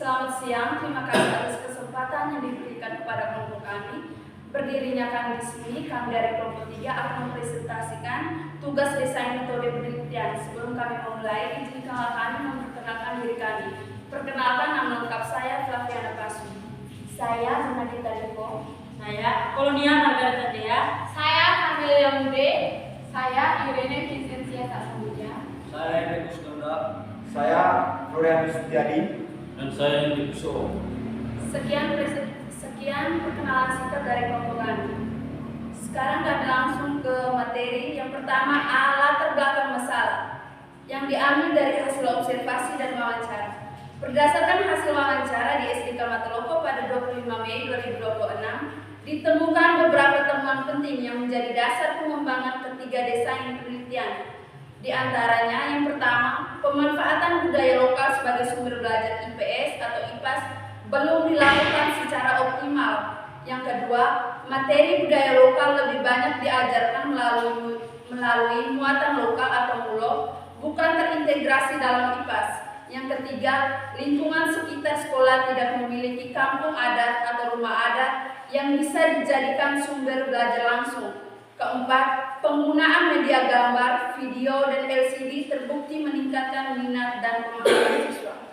Selamat siang, terima kasih atas kesempatan yang diberikan kepada kelompok kami. Berdirinya kami di sini, kami dari kelompok 3 akan mempresentasikan tugas desain metode penelitian. Sebelum kami memulai, izinkanlah kami memperkenalkan diri kami. Perkenalkan, nama lengkap saya Flaviana Pasu. Saya Munadita Deko. Saya Kolonia Margarita Dea. Saya Camelia Mude. Saya Irene Vincentia Sasambuja. Saya Henry Kusnanda. Saya Florian Setiadi. Dan saya Indi Kusuo. Sekian perkenalan singkat dari kelompok kami. Sekarang kami langsung ke materi. Yang pertama, latar belakang masalah yang diambil dari hasil observasi dan wawancara. Berdasarkan hasil wawancara di SDK Mataloko pada 25 Mei 2026, ditemukan beberapa temuan penting yang menjadi dasar pengembangan ketiga desain penelitian. Di antaranya, yang pertama, pemanfaatan budaya lokal sebagai sumber belajar IPS atau IPAS belum dilakukan secara optimal. Yang kedua, materi budaya lokal lebih banyak diajarkan melalui muatan lokal atau MULO, bukan terintegrasi dalam IPAS. Yang ketiga, lingkungan sekitar sekolah tidak memiliki kampung adat atau rumah adat yang bisa dijadikan sumber belajar langsung. Keempat, penggunaan media gambar, video, dan LCD terbukti meningkatkan minat dan pemahaman siswa.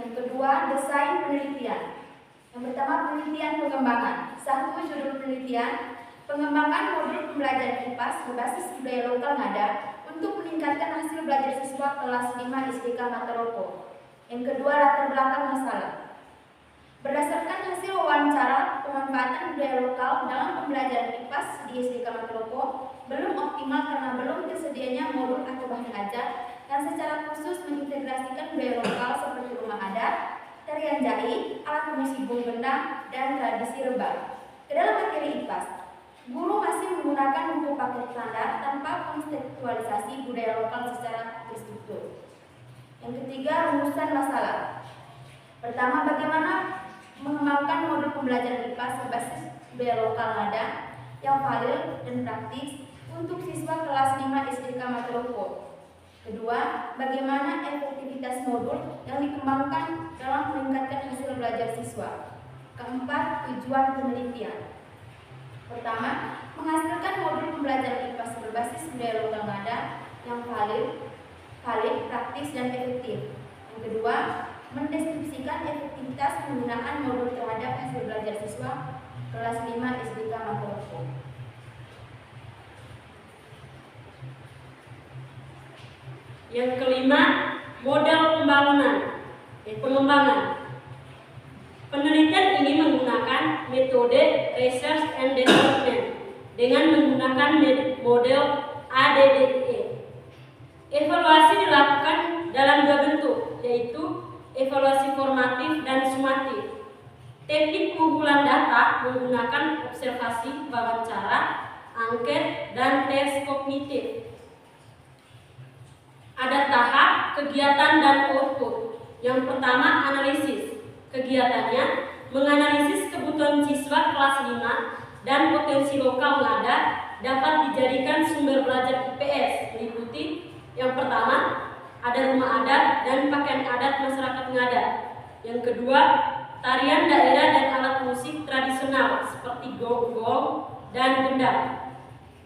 Yang kedua, desain penelitian. Yang pertama, penelitian pengembangan. 1. Judul penelitian, pengembangan modul pembelajaran IPAS berbasis budaya lokal NADA untuk meningkatkan hasil belajar siswa kelas 5 SDK Mataloko. Yang kedua, latar belakang masalah. Berdasarkan hasil wawancara, pemanfaatan budaya lokal dalam pembelajaran IPAS di SDK Mataloko belum optimal karena belum tersedianya modul atau bahan ajar yang secara khusus mengintegrasikan budaya lokal seperti rumah adat, tarian jahit, alat musik bong bendang, dan tradisi rebah. Ke dalam materi IPAS, guru masih menggunakan buku paket standar tanpa konseptualisasi budaya lokal secara terstruktur. Yang ketiga, rumusan masalah. Pertama, bagaimana mengembangkan modul pembelajaran IPAS berbasis budaya lokal NADA yang valid dan praktis untuk siswa kelas 5 SDK Mataloko. Kedua, bagaimana efektivitas modul yang dikembangkan dalam meningkatkan hasil belajar siswa. Keempat, tujuan penelitian. Pertama, menghasilkan modul pembelajaran IPAS berbasis budaya lokal NADA yang valid, praktis, dan efektif. Yang kedua, mendeskripsikan efektivitas penggunaan modul terhadap hasil belajar siswa kelas 5 SDK Mataloko. Yang kelima, model pengembangan. Penelitian ini menggunakan metode Research and Development dengan menggunakan model ADDIE. Evaluasi dilakukan dalam dua bentuk, yaitu evaluasi formatif dan sumatif. Teknik pengumpulan data menggunakan observasi, wawancara, angket, dan tes kognitif. Ada tahap, kegiatan, dan output. Yang pertama, analisis. Kegiatannya menganalisis kebutuhan siswa kelas 5 dan potensi lokal NADA dapat dijadikan sumber belajar IPS, meliputi yang pertama, ada rumah adat dan pakaian adat masyarakat NADA. Yang kedua, tarian daerah dan alat musik tradisional seperti gong-gong dan gendang.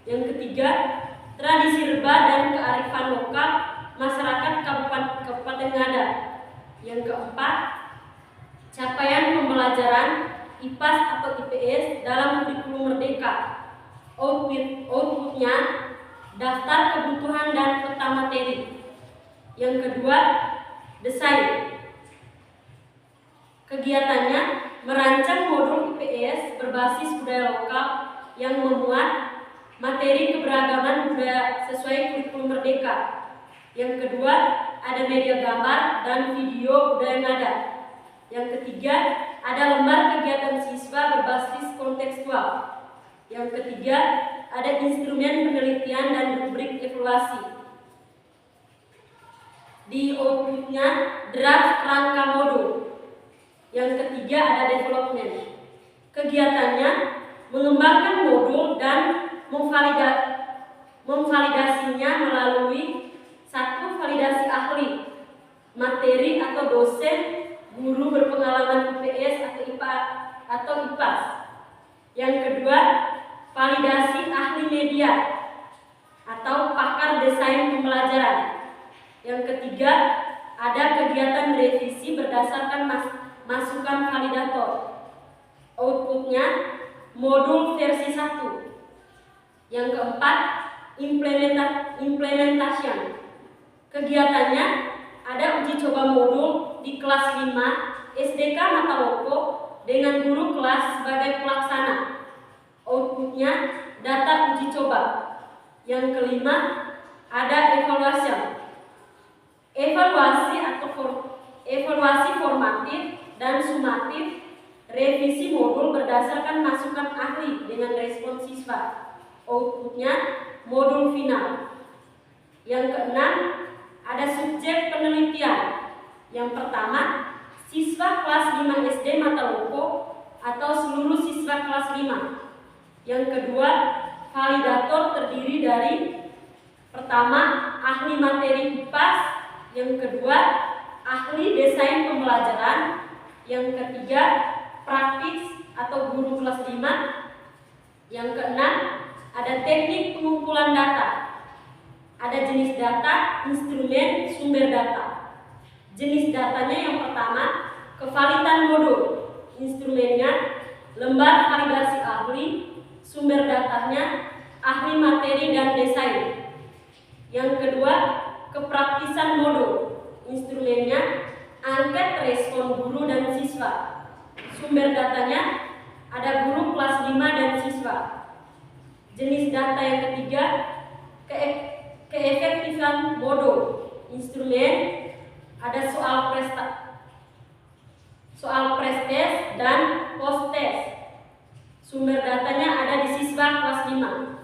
Yang ketiga, tradisi rebah dan kearifan lokal masyarakat Kabupaten Ngada. Yang keempat, capaian pembelajaran IPAS atau IPS dalam kurikulum merdeka. Outputnya, daftar kebutuhan dan peta materi. Yang kedua, desain. Kegiatannya merancang modul IPS berbasis budaya lokal yang memuat materi keberagaman budaya sesuai kurikulum merdeka. Yang kedua, ada media gambar dan video budaya NADA. Yang ketiga, ada lembar kegiatan siswa berbasis kontekstual. Yang ketiga, ada instrumen penelitian dan rubrik evaluasi. Di outputnya, draft rangka modul. Yang ketiga, ada development. Kegiatannya mengembangkan modul dan memvalidasinya melalui 1. Validasi ahli, materi atau dosen, guru berpengalaman IPS atau IPA atau IPAS. Yang kedua, validasi ahli media atau pakar desain pembelajaran. Yang ketiga, ada kegiatan revisi berdasarkan masukan validator. Outputnya modul versi 1. Yang keempat, implementation. Kegiatannya ada uji coba modul di kelas 5 SDK Mataloko dengan guru kelas sebagai pelaksana. Outputnya data uji coba. Yang kelima, ada evaluasi formatif dan sumatif revisi modul berdasarkan masukan ahli dengan respon siswa. Outputnya modul final. Yang keenam, ada subjek penelitian. Yang pertama, siswa kelas 5 SD Mataloko atau seluruh siswa kelas 5. Yang kedua, validator terdiri dari pertama, ahli materi IPAS. Yang kedua, ahli desain pembelajaran. Yang ketiga, praktis atau guru kelas 5. Yang keenam, ada teknik pengumpulan data. Ada jenis data, instrumen, sumber data. Jenis datanya yang pertama, kevalidan modul. Instrumennya, lembar validasi ahli. Sumber datanya, ahli materi dan desain. Yang kedua, kepraktisan modul. Instrumennya, angket respon guru dan siswa. Sumber datanya, ada guru kelas 5 dan siswa. Jenis data yang ketiga, keefektifan modul. Instrumen, ada soal prestes dan post test. Sumber datanya ada di siswa kelas 5.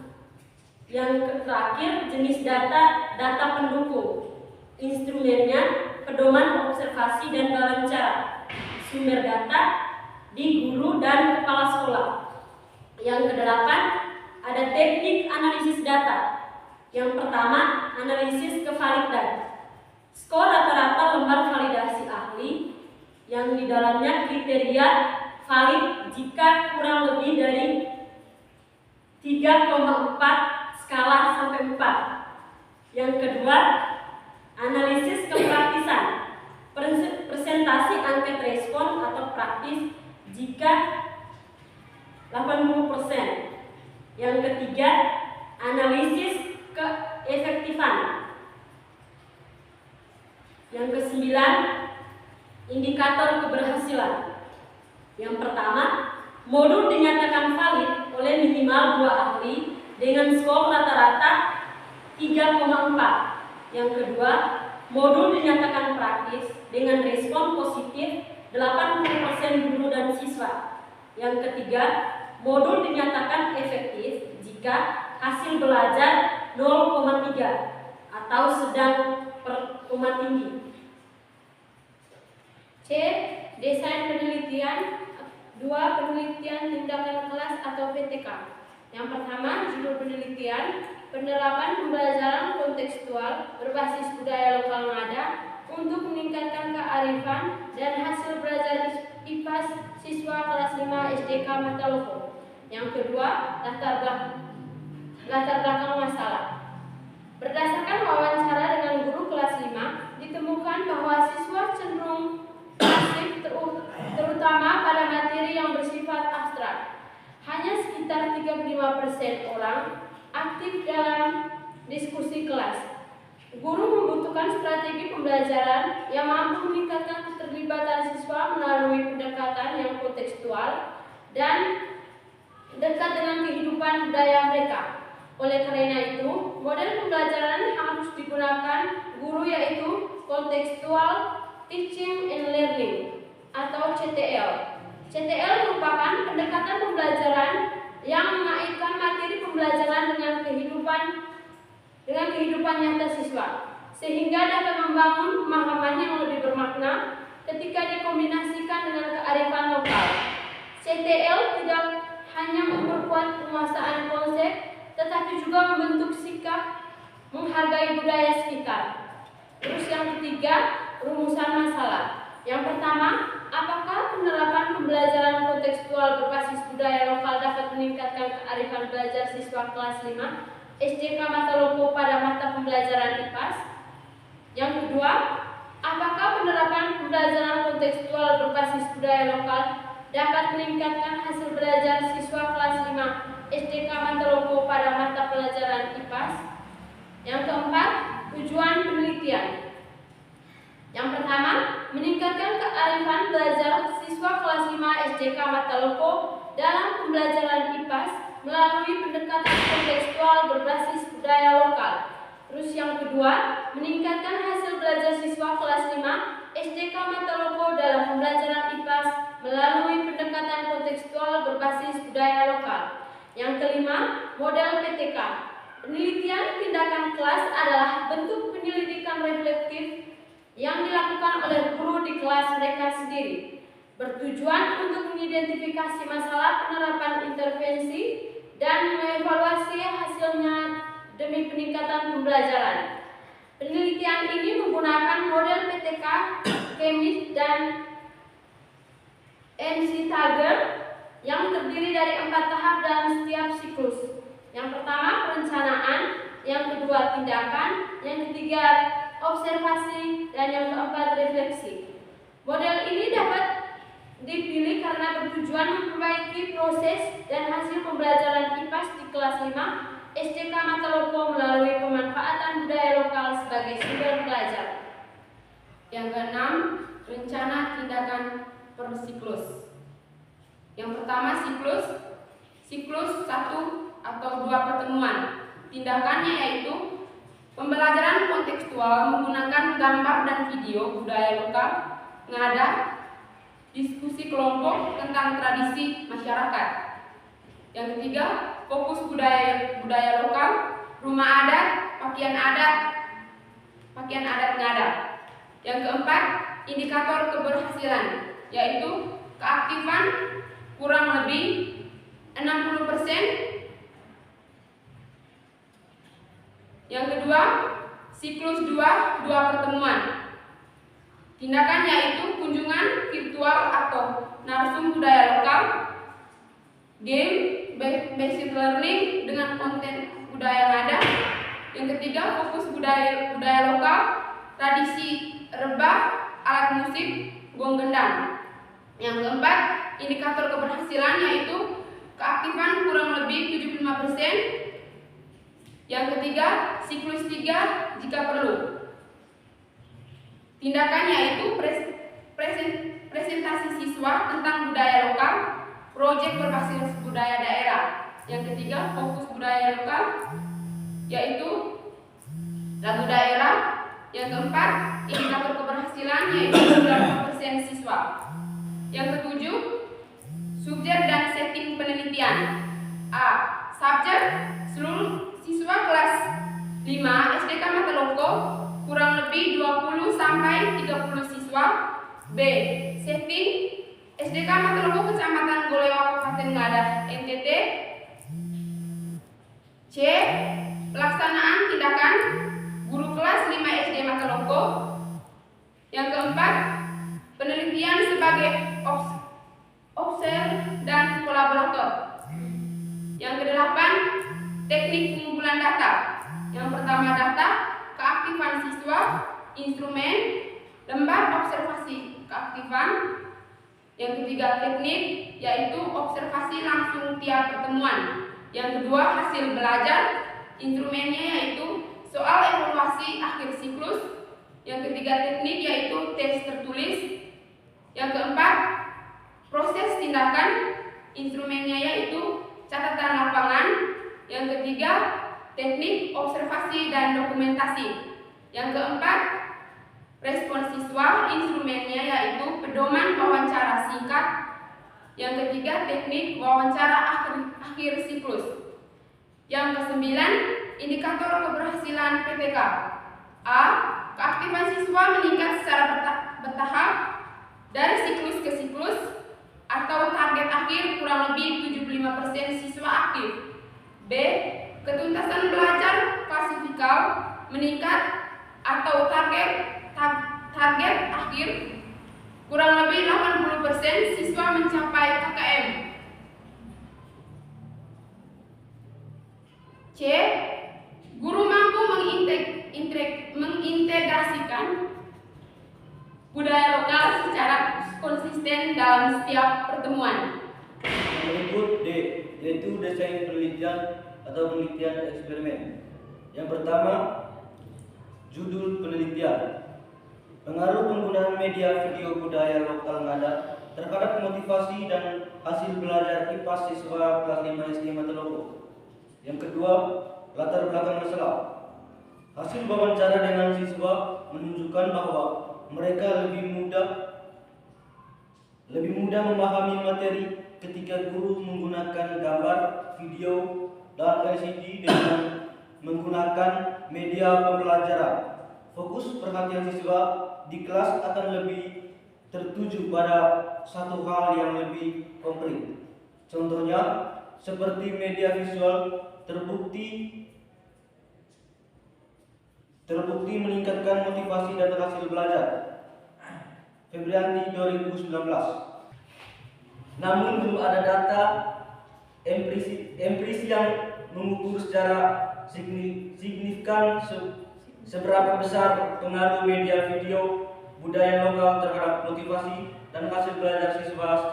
Yang terakhir, jenis data pendukung. Instrumennya, pedoman observasi dan wawancara. Sumber data di guru dan kepala sekolah. Yang kedelapan, ada teknik analisis data. Yang pertama, analisis kevalidan. Skor rata-rata lembar validasi ahli yang di dalamnya kriteria valid jika kurang lebih dari 3,4 skala sampai 4. Yang kedua, analisis kepraktisan. Presentasi angket respon atau praktis jika 80%. Yang ketiga, analisis keefektifan. Yang kesembilan, indikator keberhasilan. Yang pertama, modul dinyatakan valid oleh minimal 2 ahli dengan skor rata-rata 3,4. Yang kedua, modul dinyatakan praktis dengan respon positif 80% guru dan siswa. Yang ketiga, modul dinyatakan efektif jika hasil belajar 0,3 atau sedang perkoma tinggi. C. Desain penelitian. 2. Penelitian tindakan kelas atau PTK. Yang pertama, judul penelitian, penerapan pembelajaran kontekstual berbasis budaya lokal ngada untuk meningkatkan kearifan dan hasil belajar IPAS siswa kelas 5 SDK Mataloko. Yang kedua, latar belakang masalah. Berdasarkan wawancara dengan guru kelas 5, ditemukan bahwa siswa cenderung pasif terutama pada materi yang bersifat abstrak. Hanya sekitar 35% orang aktif dalam diskusi kelas. Guru membutuhkan strategi pembelajaran yang mampu meningkatkan keterlibatan siswa melalui pendekatan yang kontekstual dan dekat dengan kehidupan budaya mereka. Oleh karena itu, model pembelajaran harus digunakan guru yaitu Contextual Teaching and Learning atau CTL. CTL merupakan pendekatan pembelajaran yang mengaitkan materi pembelajaran dengan kehidupan nyata siswa, sehingga dapat membangun pemahaman yang lebih bermakna ketika dikombinasikan dengan kearifan lokal. CTL tidak hanya memperkuat penguasaan konsep, tetapi juga membentuk sikap menghargai budaya sekitar. Terus yang ketiga, rumusan masalah. Yang pertama, apakah penerapan pembelajaran kontekstual berbasis budaya lokal dapat meningkatkan kearifan belajar siswa kelas 5 SDK Mataloko pada mata pembelajaran IPAS? Yang kedua, apakah penerapan pembelajaran kontekstual berbasis budaya lokal dapat meningkatkan hasil belajar siswa kelas 5 SDK Mataloko pada mata pelajaran IPAS? Yang keempat, tujuan penelitian. Yang pertama, meningkatkan kearifan belajar siswa kelas 5 SDK Mataloko dalam pembelajaran IPAS melalui pendekatan kontekstual berbasis budaya lokal. Terus yang kedua, meningkatkan hasil belajar siswa kelas 5 SDK Mataloko dalam pembelajaran IPAS melalui pendekatan kontekstual berbasis budaya lokal. Yang kelima, model PTK. Penelitian tindakan kelas adalah bentuk penyelidikan reflektif yang dilakukan oleh guru di kelas mereka sendiri, bertujuan untuk mengidentifikasi masalah penerapan intervensi dan mengevaluasi hasilnya demi peningkatan pembelajaran. Penelitian ini menggunakan model PTK, Kemis, dan NC Tiger yang terdiri dari 4 tahap dalam setiap siklus. Yang pertama, perencanaan, yang kedua, tindakan, yang ketiga, observasi, dan yang keempat, refleksi. Model ini dapat dipilih karena bertujuan memperbaiki proses dan hasil pembelajaran IPAS di kelas 5 SDK Mataloko melalui pemanfaatan budaya lokal sebagai sumber belajar. Yang keenam, rencana tindakan per siklus. Yang pertama, siklus 1 atau 2 pertemuan. Tindakannya yaitu pembelajaran kontekstual menggunakan gambar dan video budaya lokal, ngada, diskusi kelompok tentang tradisi masyarakat. Yang ketiga, fokus budaya lokal, rumah adat, pakaian adat ngada. Yang keempat, indikator keberhasilan, yaitu keaktifan kurang lebih 60%. Yang kedua, siklus 2 pertemuan. Tindakan yaitu kunjungan virtual atau narsum budaya lokal, game based learning dengan konten budaya yang ada. Yang ketiga, fokus budaya lokal, tradisi rebah, alat musik, gong gendang. Yang keempat, indikator keberhasilan yaitu keaktifan kurang lebih 75%. Yang ketiga, siklus 3 jika perlu. Tindakan yaitu presentasi siswa tentang budaya lokal, proyek berbasis budaya daerah. Yang ketiga, fokus budaya lokal, yaitu lagu daerah. Yang keempat, indikator keberhasilan yaitu 95% siswa. Yang ketujuh, subjek dan setting penelitian. A. Subjek, seluruh siswa kelas 5 SDK Mataloko kurang lebih 20 sampai 30 siswa. B. Setting, SDK Mataloko Kecamatan Golewa Kabupaten Ngada NTT. C. Pelaksanaan tindakan guru kelas 5 SD Mataloko. Yang keempat, penelitian sebagai observer dan kolaborator. Yang kedelapan, teknik pengumpulan data. Yang pertama, data, keaktifan siswa, instrumen, lembar observasi keaktifan. Yang ketiga, teknik, yaitu observasi langsung tiap pertemuan. Yang kedua, hasil belajar, instrumennya yaitu soal evaluasi akhir siklus. Yang ketiga, teknik, yaitu tes tertulis. Yang keempat, proses tindakan, instrumennya yaitu catatan lapangan. Yang ketiga, teknik observasi dan dokumentasi. Yang keempat, respon siswa, instrumennya yaitu pedoman wawancara singkat. Yang ketiga, teknik wawancara akhir siklus. Yang kesembilan, indikator keberhasilan PTK. A. Keaktifan siswa meningkat secara bertahap dari siklus ke siklus atau target akhir kurang lebih 75% siswa aktif. B. Ketuntasan belajar klasifikal meningkat atau target akhir kurang lebih 80% siswa mencapai KKM. C. Guru mampu mengintegrasikan budaya lokal secara konsisten dalam setiap pertemuan. Berikut D, yaitu desain penelitian atau penelitian eksperimen. Yang pertama, judul penelitian. Pengaruh penggunaan media video budaya lokal Ngada terhadap motivasi dan hasil belajar IPA siswa kelas 5 SD Matalopo. Yang kedua, latar belakang masalah. Hasil wawancara dengan siswa menunjukkan bahwa mereka lebih mudah memahami materi ketika guru menggunakan gambar, video, dan LCD dengan menggunakan media pembelajaran. Fokus perhatian siswa di kelas akan lebih tertuju pada satu hal yang lebih konkret. Contohnya, seperti media visual terbukti meningkatkan motivasi dan hasil belajar. Febrianti 2019. Namun belum ada data empiris yang mengukur secara signifikan seberapa besar pengaruh media video budaya lokal terhadap motivasi dan hasil belajar siswa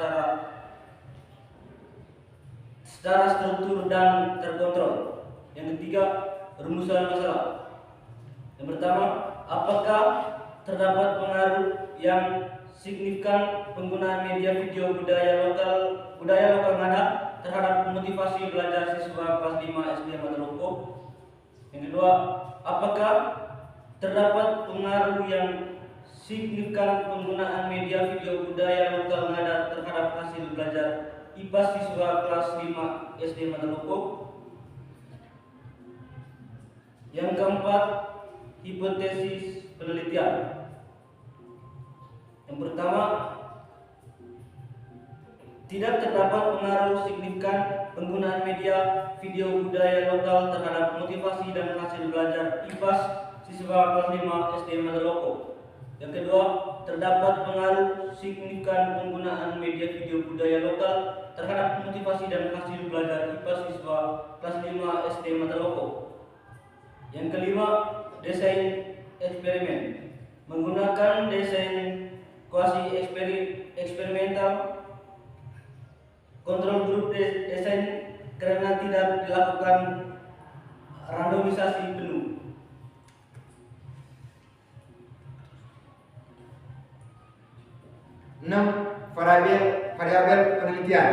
secara struktur dan terkontrol. Yang ketiga, rumusan masalah. Yang pertama, apakah terdapat pengaruh yang signifikan penggunaan media video budaya lokal Ngada terhadap motivasi belajar siswa kelas 5 SD Matalopo? Yang kedua, apakah terdapat pengaruh yang signifikan penggunaan media video budaya lokal Ngada terhadap hasil belajar IPA siswa kelas 5 SD Matalopo? Yang keempat, hipotesis penelitian. Yang pertama, tidak terdapat pengaruh signifikan penggunaan media video budaya lokal terhadap motivasi dan hasil belajar IPA siswa kelas 5 SD Matalopo. Yang kedua, terdapat pengaruh signifikan penggunaan media video budaya lokal terhadap motivasi dan hasil belajar IPA siswa kelas 5 SD Matalopo. Yang kelima, desain eksperimen. Menggunakan desain kuasi eksperimental, kontrol grup desain karena tidak dilakukan randomisasi penuh. Variabel penelitian.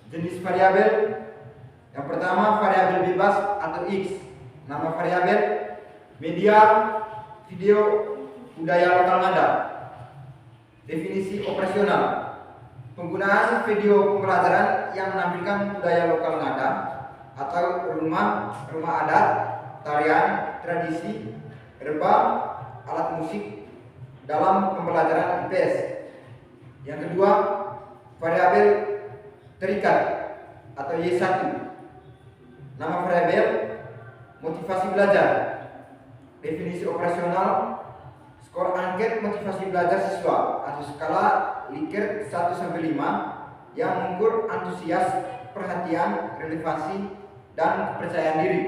Jenis variabel. Yang pertama, variabel bebas atau X. Nama variabel media video budaya lokal Ngada. Definisi operasional. Penggunaan video pembelajaran yang menampilkan budaya lokal Ngada atau rumah adat, tarian, tradisi, rebah, alat musik dalam pembelajaran IPS. Yang kedua, variabel terikat atau Y1. Nama variabel motivasi belajar. Definisi operasional, skor angket motivasi belajar siswa atau skala Likert 1-5 yang mengukur antusias, perhatian, relevansi, dan kepercayaan diri.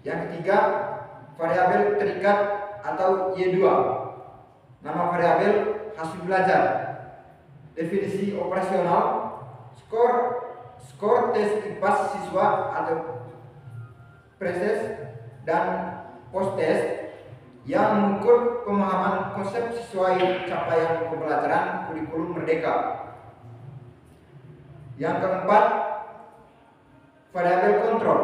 Yang ketiga, variabel terikat atau Y2. Nama variabel hasil belajar. Definisi operasional, skor tes IPAS siswa atau preses dan post-tes yang mengukur pemahaman konsep sesuai capaian pembelajaran kurikulum merdeka. Yang keempat, variabel kontrol.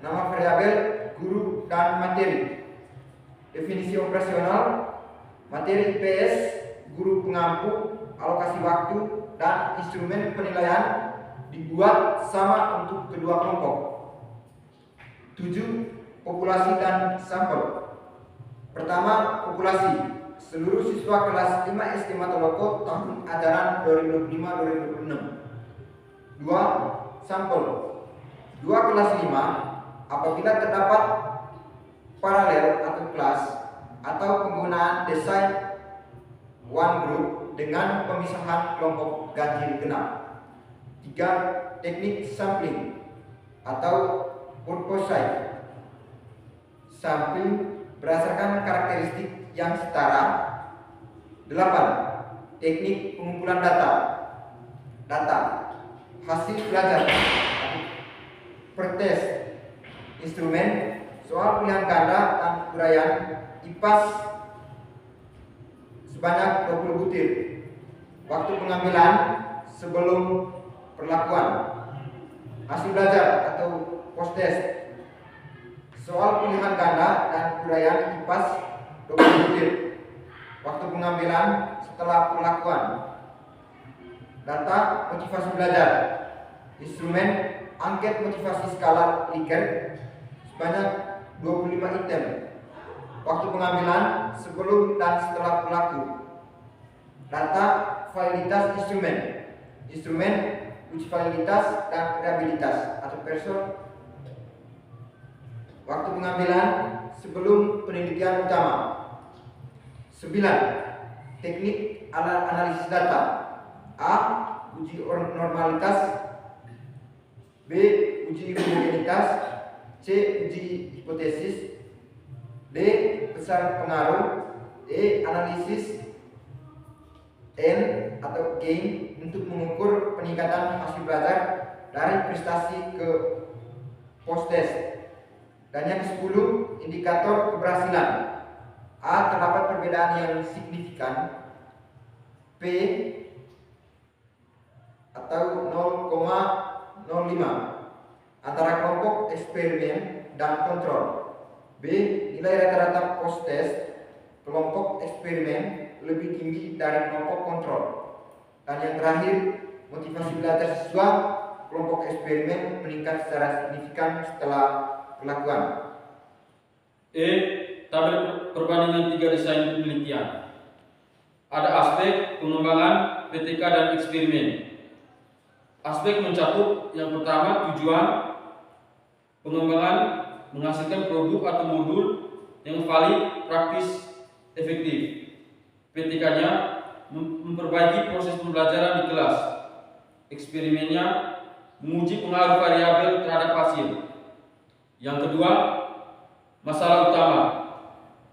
Nama variabel guru dan materi. Definisi operasional, materi IPS, guru pengampu, alokasi waktu, dan instrumen penilaian dibuat sama untuk kedua kelompok. 7. Populasi dan sampel. Pertama, populasi. Seluruh siswa kelas 5 SD Matalopo tahun ajaran 2025-2026. 2. Sampel. 2 kelas 5 apabila terdapat paralel atau kelas atau penggunaan desain one group dengan pemisahan kelompok ganjil genap. 3. Teknik sampling atau purposite. Sampling berdasarkan karakteristik yang setara. 8. Teknik pengumpulan data. Hasil belajar pretest, instrumen, soal pilihan ganda dan uraian IPAS sebanyak 20 butir. Waktu pengambilan sebelum perlakuan. Hasil belajar atau post test, soal pilihan ganda dan uraian IPAS 20 butir. Waktu pengambilan setelah perlakuan. Data motivasi belajar, instrumen angket motivasi skala Likert sebanyak 25 item. Waktu pengambilan sebelum dan setelah pelaku. Data validitas instrumen uji validitas dan reliabilitas atau person. Waktu pengambilan sebelum penelitian utama. 9. Teknik analisis data. A. Uji normalitas. B. Uji homogenitas. C. Uji hipotesis. D. Besar pengaruh. E. Analisis. N atau gain untuk mengukur peningkatan hasil belajar dari prestasi ke post test. Dan yang ke-10, indikator keberhasilan. A. Terdapat perbedaan yang signifikan. P atau 0,05 antara kelompok eksperimen dan kontrol. B. Nilai rata-rata post test kelompok eksperimen lebih tinggi dari kelompok kontrol. Dan yang terakhir, motivasi belajar siswa kelompok eksperimen meningkat secara signifikan setelah pelakuan. E. Tabel perbandingan 3 desain penelitian. Ada aspek pengembangan, PTK dan eksperimen. Aspek mencakup yang pertama tujuan pengembangan menghasilkan produk atau modul yang valid, praktis, efektif. PTK-nya memperbaiki proses pembelajaran di kelas. Eksperimennya menguji pengaruh variabel terhadap hasil. Yang kedua, masalah utama.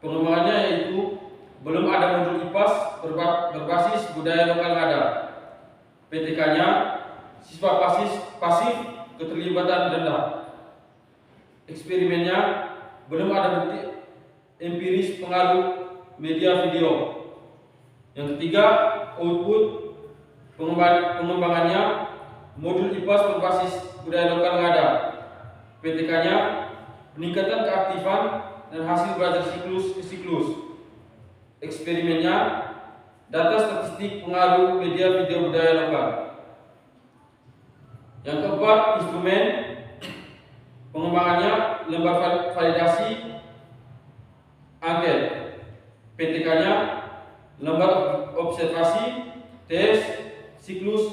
Pengembangannya yaitu belum ada modul IPAS berbasis budaya lokal ngada. PTK-nya siswa pasif keterlibatan rendah. Eksperimennya belum ada bukti empiris pengaruh media video. Yang ketiga, output pengembangannya modul IPAS berbasis budaya lokal ngada. PTK-nya peningkatan keaktifan dan hasil belajar siklus ke siklus. Eksperimennya data statistik pengaruh media video budaya lokal. Yang keempat, instrumen pengembangannya lembar validasi angket. PTK-nya lembar observasi, tes, siklus,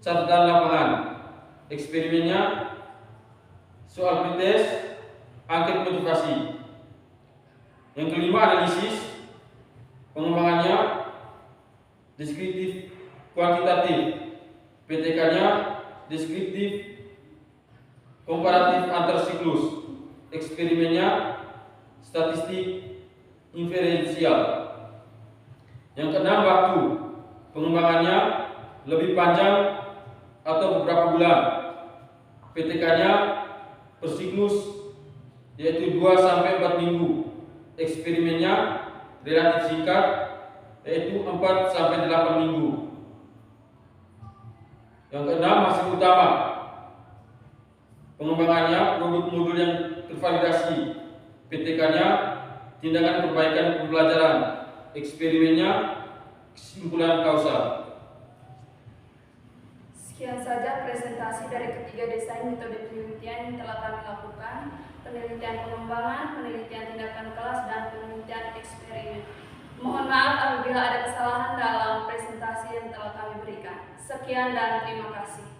catatan lapangan. Eksperimennya soal pretest, angket motivasi. Yang kelima, analisis pengembangannya deskriptif kuantitatif. PTK-nya deskriptif komparatif antar siklus. Eksperimennya statistik inferensial. Yang keenam, waktu pengembangannya lebih panjang atau beberapa bulan. PTK-nya per siklus yaitu 2 sampai 4 minggu. Eksperimennya relatif singkat yaitu 4 sampai 8 minggu. Yang keenam, hasil utama pengembangannya produk modul yang tervalidasi. PTK-nya tindakan perbaikan pembelajaran. Eksperimennya kesimpulan kausal. Sekian saja presentasi dari ketiga desain metode penelitian yang telah kami lakukan, penelitian pengembangan, penelitian tindakan kelas, dan penelitian eksperimen. Mohon maaf apabila ada kesalahan dalam presentasi yang telah kami berikan. Sekian dan terima kasih.